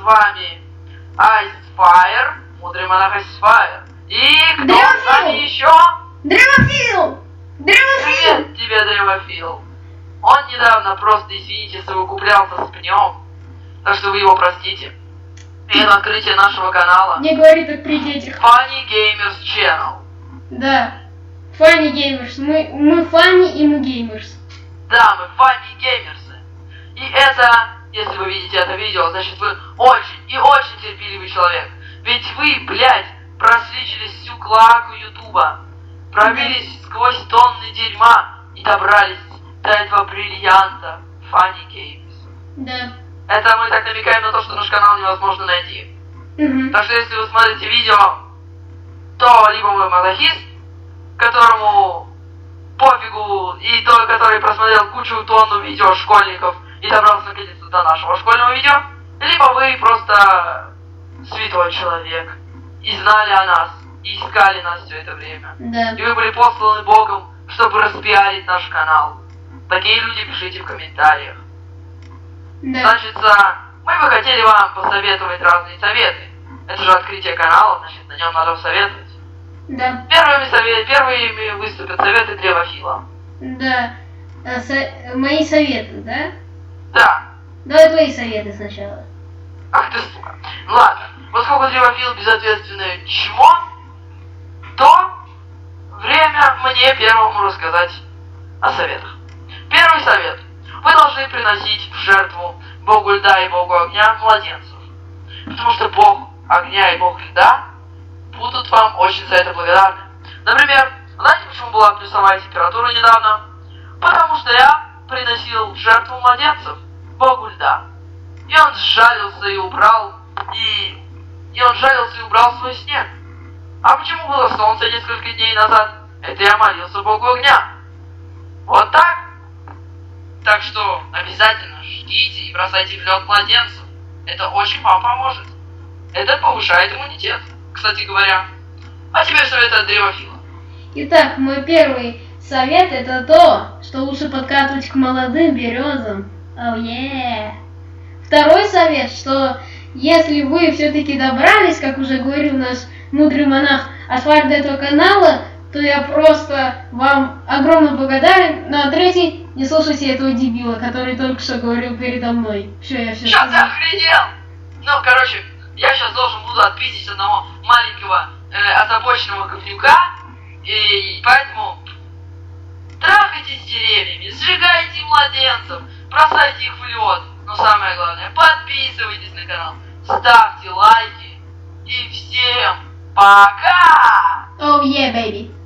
вами Айсфайр, мудрый монах Айсфайр. И кто с вами еще? Древофил! Древофил! Привет тебе, Древофил. Он недавно, просто извините, совокуплялся с пнем, так что вы его простите. И это открытие нашего канала. Не говори так при детях. Funny Gamers Channel. Да. Funny Gamers. Мы funny и мы gamers. Да, мы Funny Gamers. И это, если вы видите это видео, значит вы очень и очень терпеливый человек. Ведь вы, блядь, прошли через всю клаку Ютуба, пробились сквозь тонны дерьма и добрались до этого бриллианта Funny Games. Да. Это мы так намекаем на то, что наш канал невозможно найти. Угу. Так что если вы смотрите видео, то либо вы мазохист, которому пофигу, и тот, который просмотрел тонну видео школьников и добрался наконец-то до нашего школьного видео, либо вы просто святой человек и знали о нас, и искали нас все это время. Да. И вы были посланы Богом, чтобы распиарить наш канал. Такие люди пишите в комментариях. Да. Значит, мы бы хотели вам посоветовать разные советы. Это же открытие канала, значит, на нем надо советовать. Да. Первыми выступят советы Древофила. Да. Мои советы, да? Да. Давай твои советы сначала. Ах ты сука. Ну ладно, поскольку Древофил безответственное чмо, то время мне первому рассказать о советах. Первый совет. Вы должны приносить в жертву Богу льда и Богу огня младенцев. Потому что Бог огня и Бог льда будут вам очень за это благодарны. Например, знаете, почему была плюсовая температура недавно? Потому что я приносил в жертву младенцев Богу льда. И он сжалился и убрал, свой снег. А почему было солнце несколько дней назад? Это я молился Богу огня. Вот так. Так что обязательно ждите и бросайте в лед младенцев. Это очень вам поможет. Это повышает иммунитет, кстати говоря. А теперь совет от Древофила. Итак, мой первый совет это то, что лучше подкатывать к молодым березам. Oh yeah. Второй совет, что если вы все-таки добрались, как уже говорил наш мудрый монах Айсфайр, до этого канала, то я просто вам огромно благодарен. Ну а третий, не слушайте этого дебила, который только что говорил передо мной. Я все Сейчас ты охренел! Ну, короче, я сейчас должен буду отпиздить одного маленького озабоченного говнюка, и поэтому трахайтесь с деревьями, сжигайте младенцев, бросайте их в лед. Но самое главное, подписывайтесь на канал, ставьте лайки и всем пока! Oh yeah, baby.